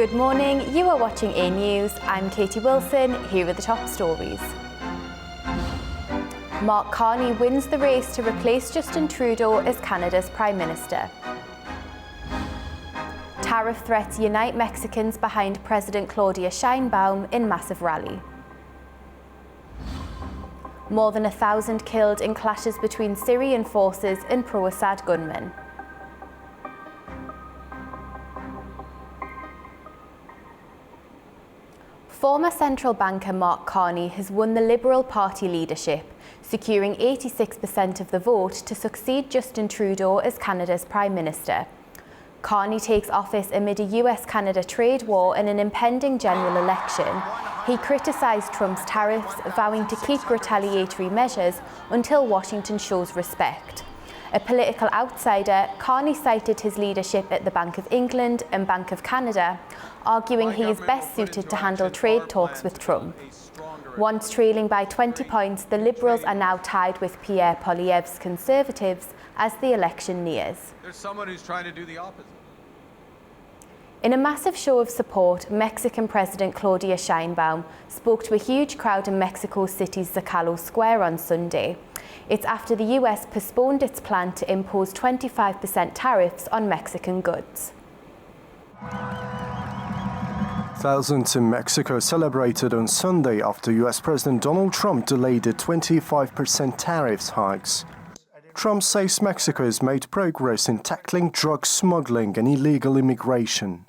Good morning, you are watching A News. I'm Katie Wilson. Here are the top stories. Mark Carney wins the race to replace Justin Trudeau as Canada's Prime Minister. Tariff threats unite Mexicans behind President Claudia Sheinbaum in massive rally. More than 1,000 killed in clashes between Syrian forces and pro-Assad gunmen. Former central banker Mark Carney has won the Liberal Party leadership, securing 86% of the vote to succeed Justin Trudeau as Canada's Prime Minister. Carney takes office amid a US-Canada trade war and an impending general election. He criticised Trump's tariffs, vowing to keep retaliatory measures until Washington shows respect. A political outsider, Carney cited his leadership at the Bank of England and Bank of Canada, arguing he is best suited to handle trade talks with Trump. Once trailing by 20 points, the Liberals are now tied with Pierre Poilievre's Conservatives as the election nears. There's someone who's trying to do the opposite. In a massive show of support, Mexican President Claudia Sheinbaum spoke to a huge crowd in Mexico City's Zocalo Square on Sunday. It's after the US postponed its plan to impose 25% tariffs on Mexican goods. Thousands in Mexico celebrated on Sunday after US President Donald Trump delayed the 25% tariffs hikes. Trump says Mexico has made progress in tackling drug smuggling and illegal immigration.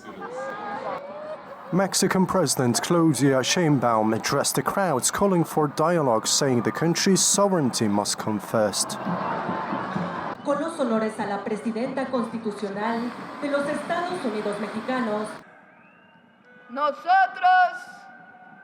Mexican President Claudia Sheinbaum addressed the crowds calling for dialogue, saying the country's sovereignty must come first. Con los honores a la presidenta constitucional de los Estados Unidos mexicanos. Nosotros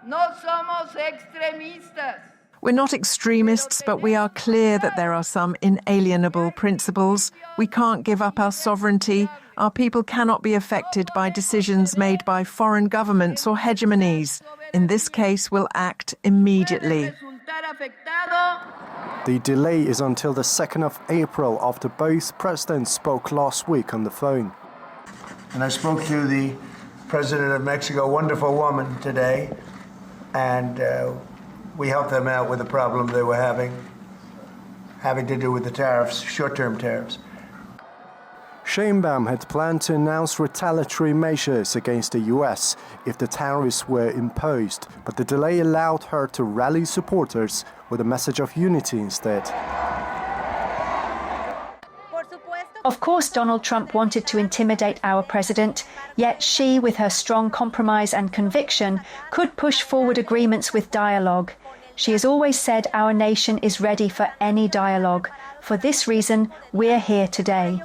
no somos extremistas. We're not extremists, but we are clear that there are some inalienable principles. We can't give up our sovereignty. Our people cannot be affected by decisions made by foreign governments or hegemonies. In this case, we'll act immediately. The delay is until the 2nd of April after both presidents spoke last week on the phone. And I spoke to the President of Mexico, a wonderful woman, today, and we helped them out with the problem they were having to do with the tariffs, short-term tariffs. Sheinbaum had planned to announce retaliatory measures against the US if the tariffs were imposed, but the delay allowed her to rally supporters with a message of unity instead. Of course, Donald Trump wanted to intimidate our president, yet she, with her strong compromise and conviction, could push forward agreements with dialogue. She has always said our nation is ready for any dialogue. For this reason, we're here today.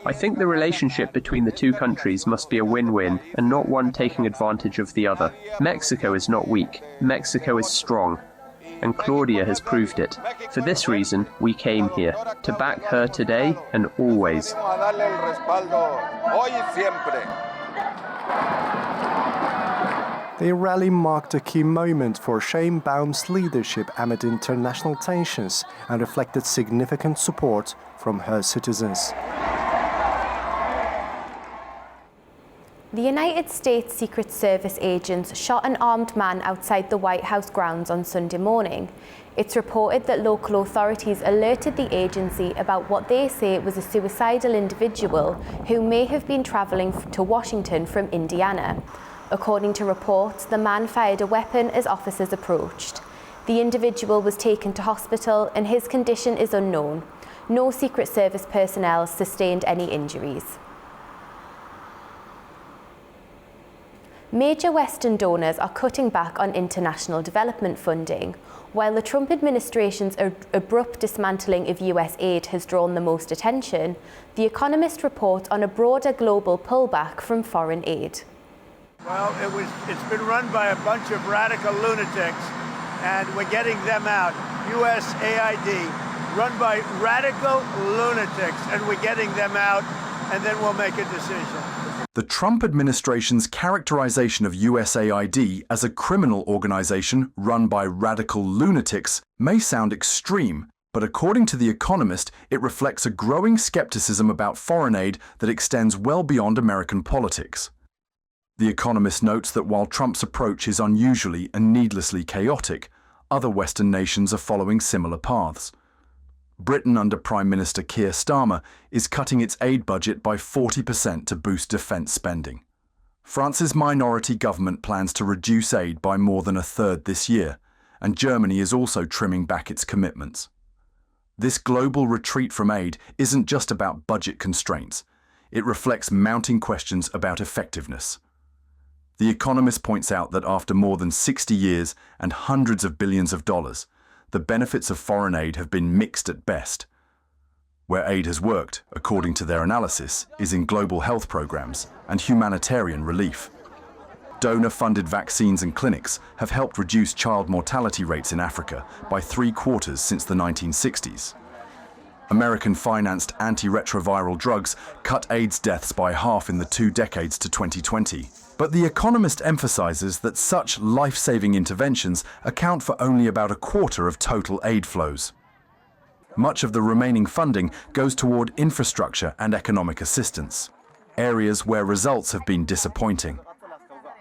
I think the relationship between the two countries must be a win-win and not one taking advantage of the other. Mexico is not weak. Mexico is strong. And Claudia has proved it. For this reason, we came here, to back her today and always. The rally marked a key moment for Sheinbaum's leadership amid international tensions and reflected significant support from her citizens. The United States Secret Service agents shot an armed man outside the White House grounds on Sunday morning. It's reported that local authorities alerted the agency about what they say was a suicidal individual who may have been traveling to Washington from Indiana. According to reports, the man fired a weapon as officers approached. The individual was taken to hospital and his condition is unknown. No Secret Service personnel sustained any injuries. Major Western donors are cutting back on international development funding. While the Trump administration's abrupt dismantling of US aid has drawn the most attention, The Economist reports on a broader global pullback from foreign aid. Well, it's been run by a bunch of radical lunatics, and we're getting them out. USAID, run by radical lunatics, and we're getting them out, and then we'll make a decision. The Trump administration's characterization of USAID as a criminal organization run by radical lunatics may sound extreme, But according to The Economist, it reflects a growing skepticism about foreign aid that extends well beyond American politics. The Economist notes that while Trump's approach is unusually and needlessly chaotic, other Western nations are following similar paths. Britain under Prime Minister Keir Starmer is cutting its aid budget by 40% to boost defence spending. France's minority government plans to reduce aid by more than a third this year, and Germany is also trimming back its commitments. This global retreat from aid isn't just about budget constraints. It reflects mounting questions about effectiveness. The Economist points out that after more than 60 years and hundreds of billions of dollars, the benefits of foreign aid have been mixed at best. Where aid has worked, according to their analysis, is in global health programs and humanitarian relief. Donor-funded vaccines and clinics have helped reduce child mortality rates in Africa by 3/4 since the 1960s. American-financed antiretroviral drugs cut AIDS deaths by half in the 2 decades to 2020. But The Economist emphasizes that such life-saving interventions account for only about 1/4 of total aid flows. Much of the remaining funding goes toward infrastructure and economic assistance, areas where results have been disappointing.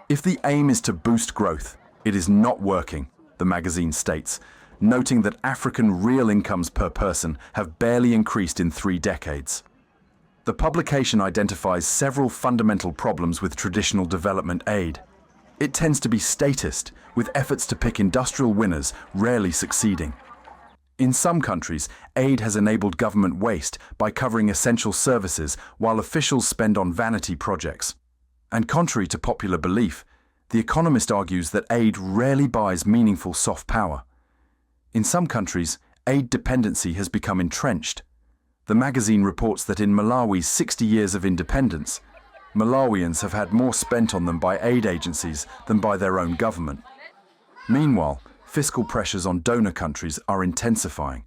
If the aim is to boost growth, it is not working, the magazine states, noting that African real incomes per person have barely increased in 3 decades. The publication identifies several fundamental problems with traditional development aid. It tends to be statist, with efforts to pick industrial winners rarely succeeding. In some countries, aid has enabled government waste by covering essential services while officials spend on vanity projects. And contrary to popular belief, The Economist argues that aid rarely buys meaningful soft power. In some countries, aid dependency has become entrenched. The magazine reports that in Malawi's 60 years of independence, Malawians have had more spent on them by aid agencies than by their own government. Meanwhile, fiscal pressures on donor countries are intensifying.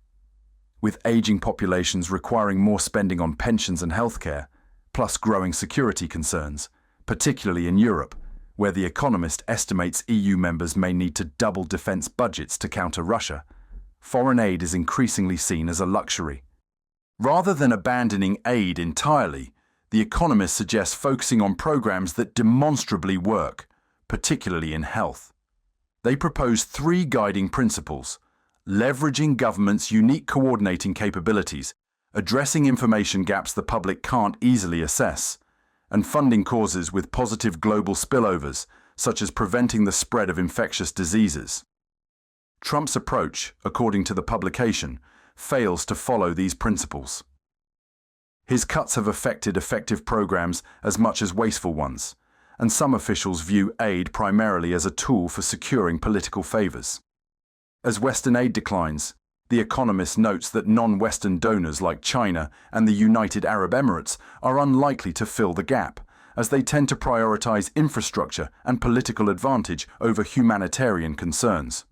With aging populations requiring more spending on pensions and healthcare, plus growing security concerns, particularly in Europe, where The Economist estimates EU members may need to double defence budgets to counter Russia, foreign aid is increasingly seen as a luxury. Rather than abandoning aid entirely, The Economist suggests focusing on programs that demonstrably work, particularly in health. They propose 3 guiding principles: leveraging government's unique coordinating capabilities, addressing information gaps the public can't easily assess, and funding causes with positive global spillovers, such as preventing the spread of infectious diseases. Trump's approach, according to the publication, fails to follow these principles. His cuts have affected effective programs as much as wasteful ones, and some officials view aid primarily as a tool for securing political favors. As Western aid declines, The Economist notes that non-Western donors like China and the United Arab Emirates are unlikely to fill the gap, as they tend to prioritize infrastructure and political advantage over humanitarian concerns.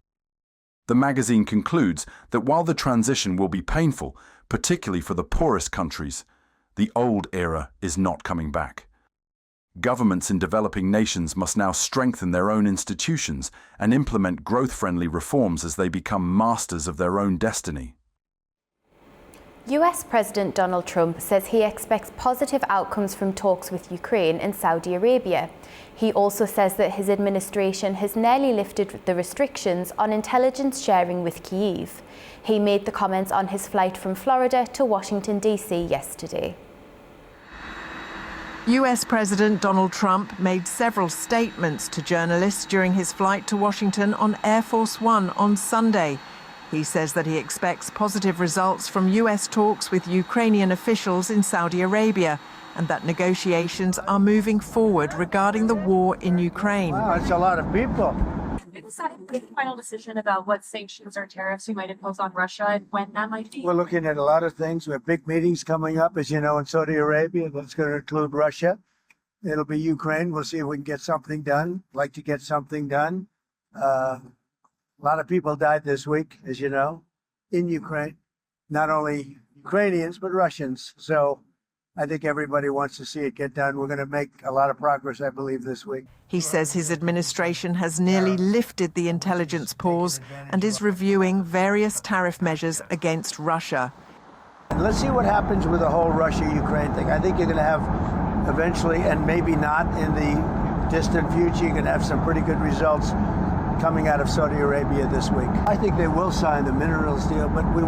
The magazine concludes that while the transition will be painful, particularly for the poorest countries, the old era is not coming back. Governments in developing nations must now strengthen their own institutions and implement growth-friendly reforms as they become masters of their own destiny. US President Donald Trump says he expects positive outcomes from talks with Ukraine and Saudi Arabia. He also says that his administration has nearly lifted the restrictions on intelligence sharing with Kyiv. He made the comments on his flight from Florida to Washington, D.C. yesterday. US President Donald Trump made several statements to journalists during his flight to Washington on Air Force One on Sunday. He says that he expects positive results from US talks with Ukrainian officials in Saudi Arabia and that negotiations are moving forward regarding the war in Ukraine. Wow, that's a lot of people. Is that a final decision about what sanctions or tariffs we might impose on Russia and when that might be? We're looking at a lot of things. We have big meetings coming up, as you know, in Saudi Arabia. That's going to include Russia. It'll be Ukraine. We'll see if we can get something done. Like to get something done. A lot of people died this week, as you know, in Ukraine. Not only Ukrainians, but Russians. So I think everybody wants to see it get done. We're going to make a lot of progress, I believe, this week. He says his administration has nearly lifted the intelligence pause and is reviewing various tariff measures against Russia. Let's see what happens with the whole Russia-Ukraine thing. I think you're going to have eventually, and maybe not in the distant future, you're going to have some pretty good results coming out of Saudi Arabia this week. I think they will sign the minerals deal, but I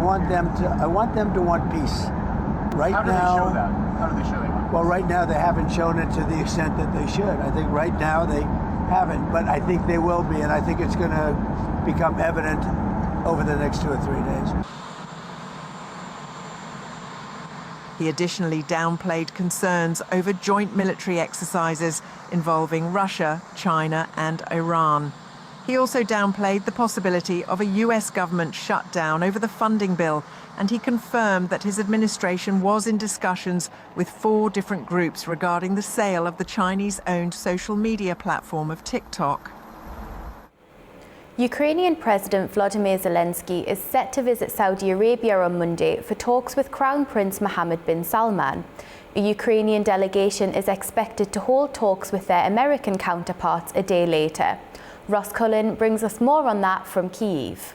want them to want peace. Right now, How do they show that? How do they show they want peace? Well, right now they haven't shown it to the extent that they should. I think right now they haven't, but I think they will be, and I think it's going to become evident over the next 2 or 3 days. He additionally downplayed concerns over joint military exercises involving Russia, China and Iran. He also downplayed the possibility of a US government shutdown over the funding bill, and he confirmed that his administration was in discussions with 4 different groups regarding the sale of the Chinese-owned social media platform of TikTok. Ukrainian President Volodymyr Zelensky is set to visit Saudi Arabia on Monday for talks with Crown Prince Mohammed bin Salman. A Ukrainian delegation is expected to hold talks with their American counterparts a day later. Ross Cullen brings us more on that from Kyiv.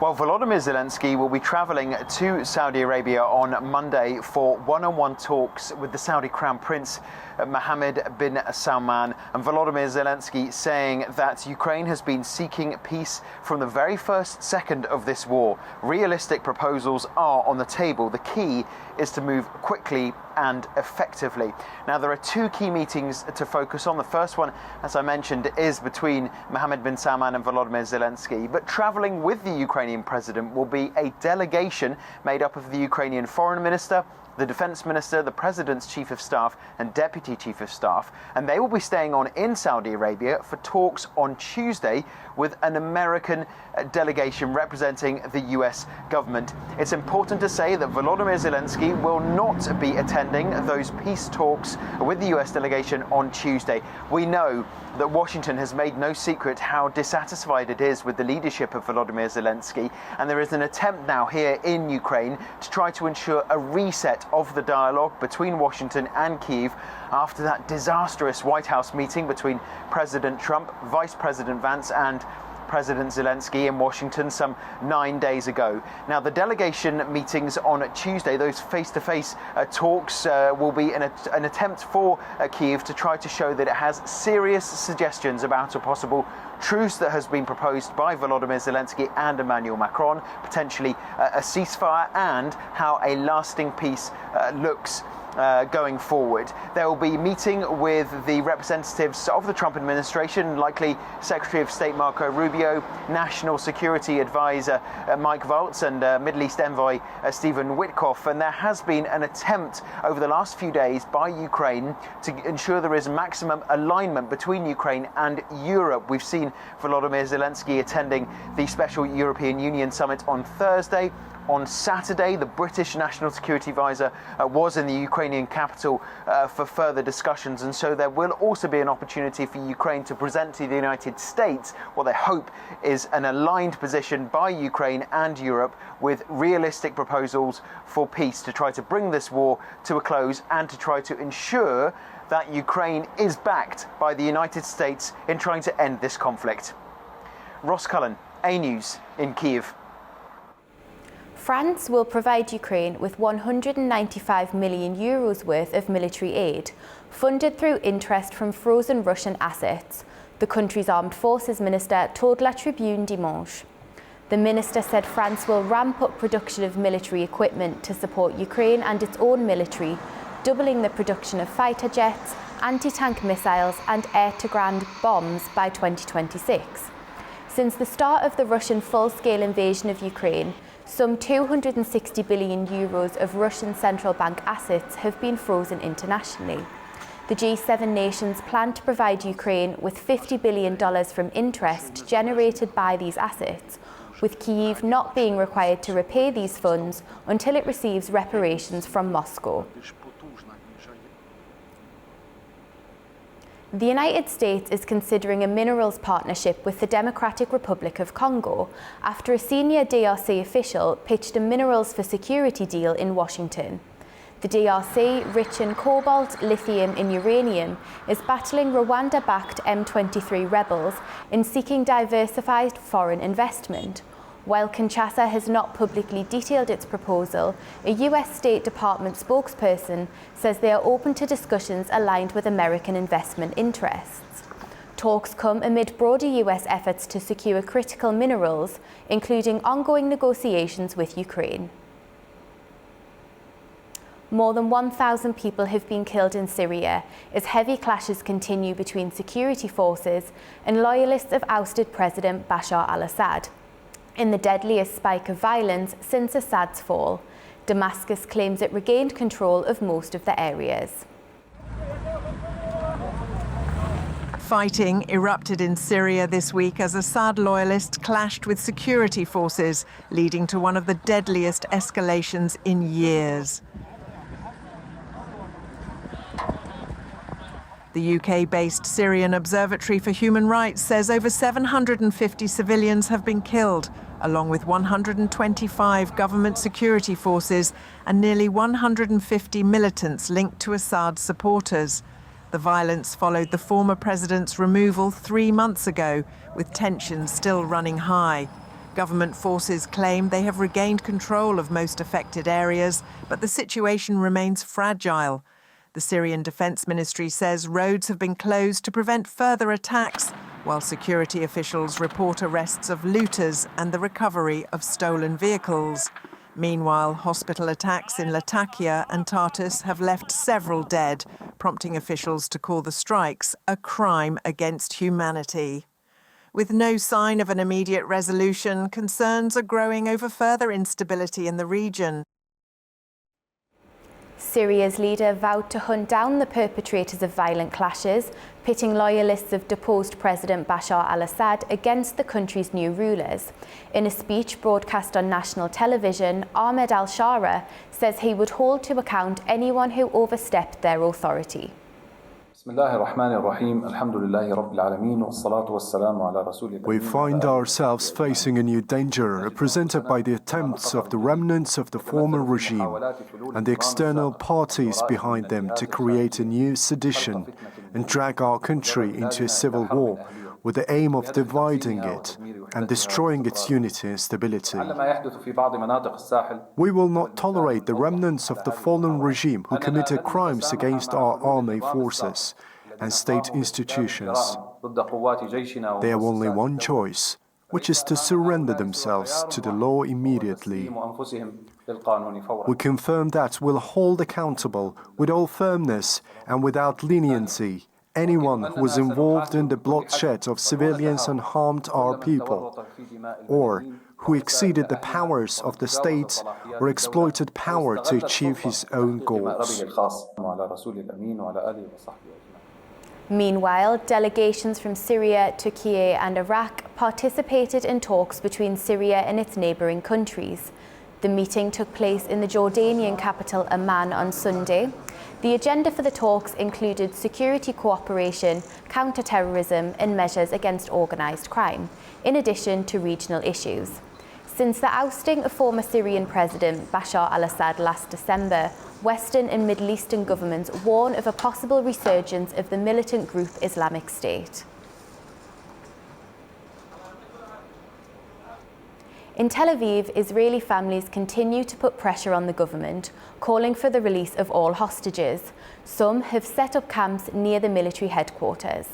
Well, Volodymyr Zelensky will be travelling to Saudi Arabia on Monday for one-on-one talks with the Saudi Crown Prince Mohammed bin Salman, and Volodymyr Zelensky saying that Ukraine has been seeking peace from the very first second of this war. Realistic proposals are on the table. The key is to move quickly and effectively. Now, there are 2 key meetings to focus on. The first one, as I mentioned, is between Mohammed bin Salman and Volodymyr Zelensky. But travelling with the Ukrainian president will be a delegation made up of the Ukrainian foreign minister, the defense minister, the president's chief of staff and deputy chief of staff, and they will be staying on in Saudi Arabia for talks on Tuesday with an American delegation representing the US government. It's important to say that Volodymyr Zelensky will not be attending those peace talks with the US delegation on Tuesday. We know that Washington has made no secret how dissatisfied it is with the leadership of Volodymyr Zelensky, and there is an attempt now here in Ukraine to try to ensure a reset of the dialogue between Washington and Kyiv after that disastrous White House meeting between President Trump, Vice President Vance and President Zelensky in Washington some 9 days ago. Now, the delegation meetings on Tuesday, those face-to-face talks, will be an attempt for Kyiv to try to show that it has serious suggestions about a possible truce that has been proposed by Volodymyr Zelensky and Emmanuel Macron, potentially a ceasefire, and how a lasting peace looks going forward. They will be meeting with the representatives of the Trump administration, likely Secretary of State Marco Rubio, National Security Advisor Mike Waltz, and Middle East Envoy Stephen Witkoff. And there has been an attempt over the last few days by Ukraine to ensure there is maximum alignment between Ukraine and Europe. We've seen Volodymyr Zelensky attending the Special European Union Summit on Thursday. On Saturday, the British National Security Advisor was in the Ukrainian capital for further discussions, and so there will also be an opportunity for Ukraine to present to the United States what they hope is an aligned position by Ukraine and Europe with realistic proposals for peace to try to bring this war to a close and to try to ensure that Ukraine is backed by the United States in trying to end this conflict. Ross Cullen, A News in Kyiv. France will provide Ukraine with €195 million worth of military aid, funded through interest from frozen Russian assets, the country's armed forces minister told La Tribune Dimanche. The minister said France will ramp up production of military equipment to support Ukraine and its own military, doubling the production of fighter jets, anti-tank missiles and air-to-ground bombs by 2026. Since the start of the Russian full-scale invasion of Ukraine, some €260 billion of Russian central bank assets have been frozen internationally. The G7 nations plan to provide Ukraine with $50 billion from interest generated by these assets, with Kyiv not being required to repay these funds until it receives reparations from Moscow. The United States is considering a minerals partnership with the Democratic Republic of Congo after a senior DRC official pitched a minerals for security deal in Washington. The DRC, rich in cobalt, lithium and uranium, is battling Rwanda-backed M23 rebels in seeking diversified foreign investment. While Kinshasa has not publicly detailed its proposal, a US State Department spokesperson says they are open to discussions aligned with American investment interests. Talks come amid broader US efforts to secure critical minerals, including ongoing negotiations with Ukraine. More than 1,000 people have been killed in Syria as heavy clashes continue between security forces and loyalists of ousted President Bashar al-Assad. In the deadliest spike of violence since Assad's fall, Damascus claims it regained control of most of the areas. Fighting erupted in Syria this week as Assad loyalists clashed with security forces, leading to one of the deadliest escalations in years. The UK-based Syrian Observatory for Human Rights says over 750 civilians have been killed, along with 125 government security forces and nearly 150 militants linked to Assad's supporters. The violence followed the former president's removal 3 months ago, with tensions still running high. Government forces claim they have regained control of most affected areas, but the situation remains fragile. The Syrian Defense Ministry says roads have been closed to prevent further attacks, while security officials report arrests of looters and the recovery of stolen vehicles. Meanwhile, hospital attacks in Latakia and Tartus have left several dead, prompting officials to call the strikes a crime against humanity. With no sign of an immediate resolution, concerns are growing over further instability in the region. Syria's leader vowed to hunt down the perpetrators of violent clashes, pitting loyalists of deposed President Bashar al-Assad against the country's new rulers. In a speech broadcast on national television, Ahmed al-Shara says he would hold to account anyone who overstepped their authority. We find ourselves facing a new danger represented by the attempts of the remnants of the former regime and the external parties behind them to create a new sedition and drag our country into a civil war with the aim of dividing it and destroying its unity and stability. We will not tolerate the remnants of the fallen regime who committed crimes against our army forces and state institutions. They have only one choice, which is to surrender themselves to the law immediately. We confirm that we'll hold accountable with all firmness and without leniency anyone who was involved in the bloodshed of civilians and harmed our people, or who exceeded the powers of the state or exploited power to achieve his own goals. Meanwhile, delegations from Syria, Turkey and Iraq participated in talks between Syria and its neighbouring countries. The meeting took place in the Jordanian capital Amman on Sunday. The agenda for the talks included security cooperation, counter-terrorism and measures against organised crime, in addition to regional issues. Since the ousting of former Syrian President Bashar al-Assad last December, Western and Middle Eastern governments warn of a possible resurgence of the militant group Islamic State. In Tel Aviv, Israeli families continue to put pressure on the government, calling for the release of all hostages. Some have set up camps near the military headquarters.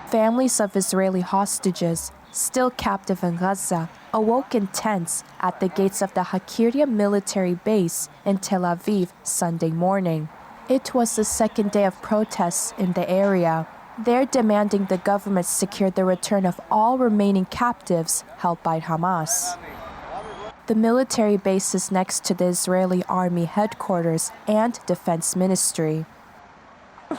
Families of Israeli hostages, still captive in Gaza, awoke in tents at the gates of the Hakiria military base in Tel Aviv Sunday morning. It was the second day of protests in the area. They're demanding the government secure the return of all remaining captives held by Hamas. The military base is next to the Israeli army headquarters and defense ministry.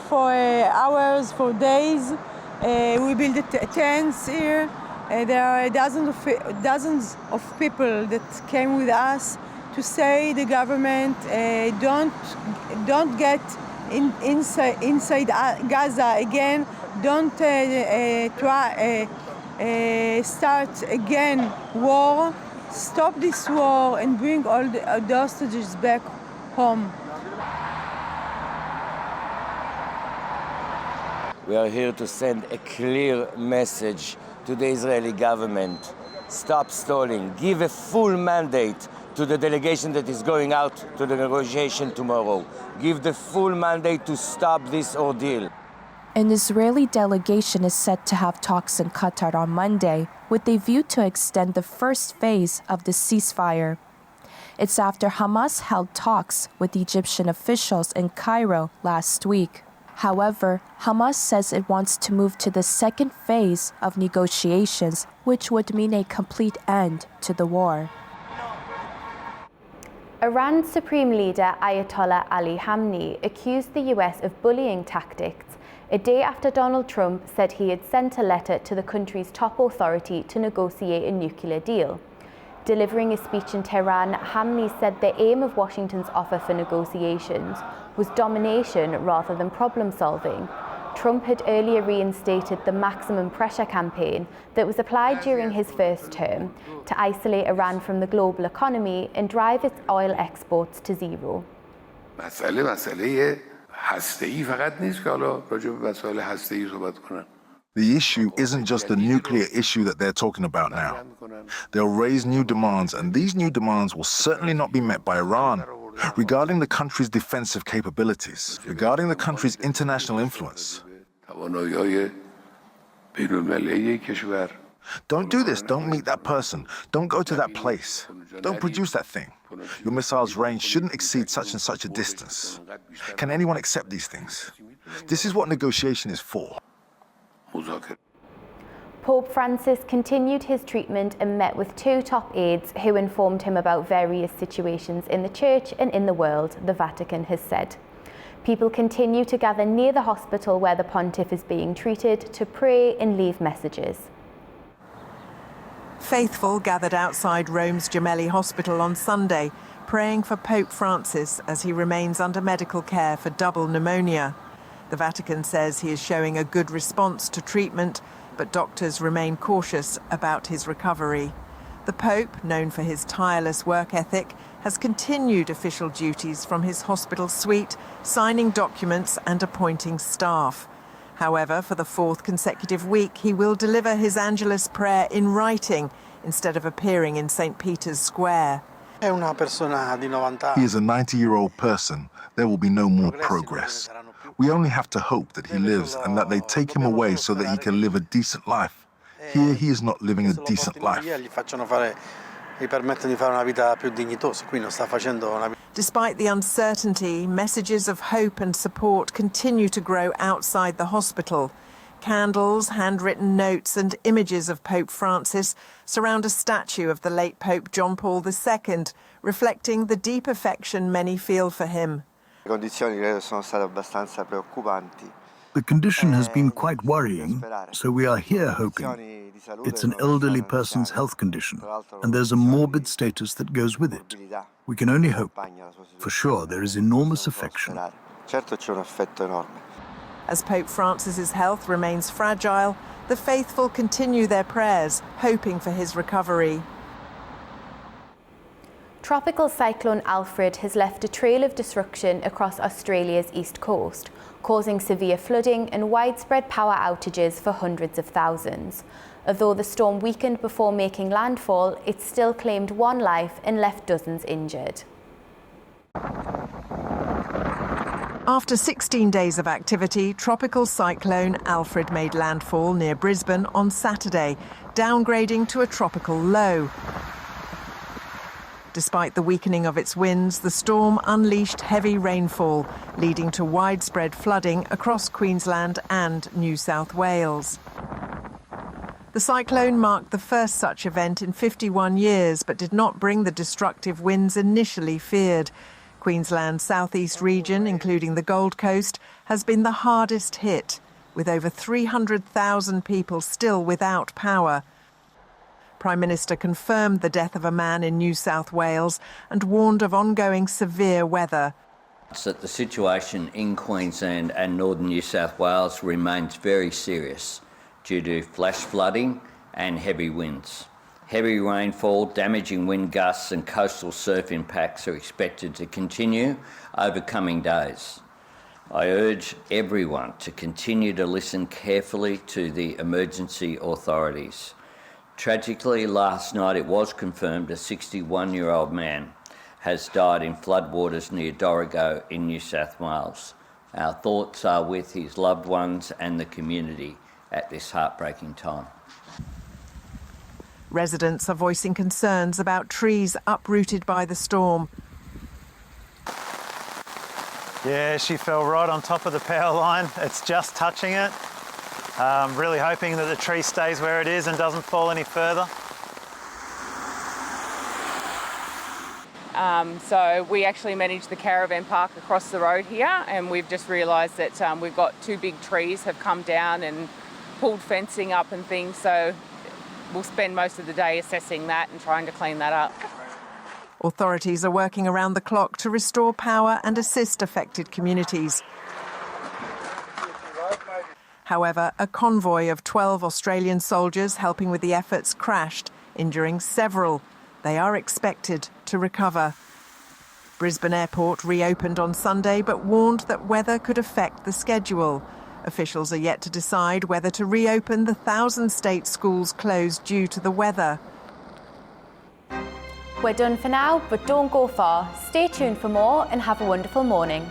For hours, for days, we built tents here. There are dozens of people that came with us to say the government don't get inside Gaza again. Don't try start again war. stop this war and bring all the hostages back home. We are here to send a clear message to the Israeli government. Stop stalling. Give a full mandate to the delegation that is going out to the negotiation tomorrow. Give the full mandate to stop this ordeal. An Israeli delegation is set to have talks in Qatar on Monday, with a view to extend the first phase of the ceasefire. It's after Hamas held talks with Egyptian officials in Cairo last week. However, Hamas says it wants to move to the second phase of negotiations, which would mean a complete end to the war. Iran's Supreme Leader Ayatollah Ali Khamenei accused the US of bullying tactics a day after Donald Trump said he had sent a letter to the country's top authority to negotiate a nuclear deal. Delivering a speech in Tehran, Khamenei said the aim of Washington's offer for negotiations was domination rather than problem solving. Trump had earlier reinstated the maximum pressure campaign that was applied during his first term to isolate Iran from the global economy and drive its oil exports to zero. The issue isn't just the nuclear issue that they're talking about now. They'll raise new demands, and these new demands will certainly not be met by Iran. Regarding the country's defensive capabilities, regarding the country's international influence. Don't do this, don't meet that person, don't go to that place, don't produce that thing. Your missile's range shouldn't exceed such and such a distance. Can anyone accept these things? This is what negotiation is for. Pope Francis continued his treatment and met with two top aides who informed him about various situations in the church and in the world, the Vatican has said. People continue to gather near the hospital where the pontiff is being treated to pray and leave messages. Faithful gathered outside Rome's Gemelli Hospital on Sunday, praying for Pope Francis as he remains under medical care for double pneumonia. The Vatican says he is showing a good response to treatment, but doctors remain cautious about his recovery. The Pope, known for his tireless work ethic, has continued official duties from his hospital suite, signing documents and appointing staff. However, for the fourth consecutive week, he will deliver his Angelus prayer in writing instead of appearing in St. Peter's Square. He is a 90-year-old person. There will be no more progress. We only have to hope that he lives and that they take him away so that he can live a decent life. Here, he is not living a decent life. Despite the uncertainty, messages of hope and support continue to grow outside the hospital. Candles, handwritten notes and images of Pope Francis surround a statue of the late Pope John Paul II, reflecting the deep affection many feel for him. The condition has been quite worrying, so we are here hoping. It's an elderly person's health condition, and there's a morbid status that goes with it. We can only hope. For sure, there is enormous affection. As Pope Francis's health remains fragile, the faithful continue their prayers, hoping for his recovery. Tropical cyclone Alfred has left a trail of destruction across Australia's east coast, causing severe flooding and widespread power outages for hundreds of thousands. Although the storm weakened before making landfall, it still claimed one life and left dozens injured. After 16 days of activity, tropical cyclone Alfred made landfall near Brisbane on Saturday, downgrading to a tropical low. Despite the weakening of its winds, the storm unleashed heavy rainfall, leading to widespread flooding across Queensland and New South Wales. The cyclone marked the first such event in 51 years, but did not bring the destructive winds initially feared. Queensland's southeast region, including the Gold Coast, has been the hardest hit, with over 300,000 people still without power. Prime Minister confirmed the death of a man in New South Wales and warned of ongoing severe weather. That the situation in Queensland and northern New South Wales remains very serious due to flash flooding and heavy winds. Heavy rainfall, damaging wind gusts and coastal surf impacts are expected to continue over coming days. I urge everyone to continue to listen carefully to the emergency authorities. Tragically, last night it was confirmed a 61-year-old man has died in floodwaters near Dorrigo in New South Wales. Our thoughts are with his loved ones and the community at this heartbreaking time. Residents are voicing concerns about trees uprooted by the storm. Yeah, she fell right on top of the power line. It's just touching it. Really hoping that the tree stays where it is and doesn't fall any further. So we actually manage the caravan park across the road here, and we've just realised that we've got 2 big trees have come down and pulled fencing up and things, so we'll spend most of the day assessing that and trying to clean that up. Authorities are working around the clock to restore power and assist affected communities. However, a convoy of 12 Australian soldiers helping with the efforts crashed, injuring several. They are expected to recover. Brisbane Airport reopened on Sunday but warned that weather could affect the schedule. Officials are yet to decide whether to reopen the 1,000-state schools closed due to the weather. We're done for now, but don't go far. Stay tuned for more and have a wonderful morning.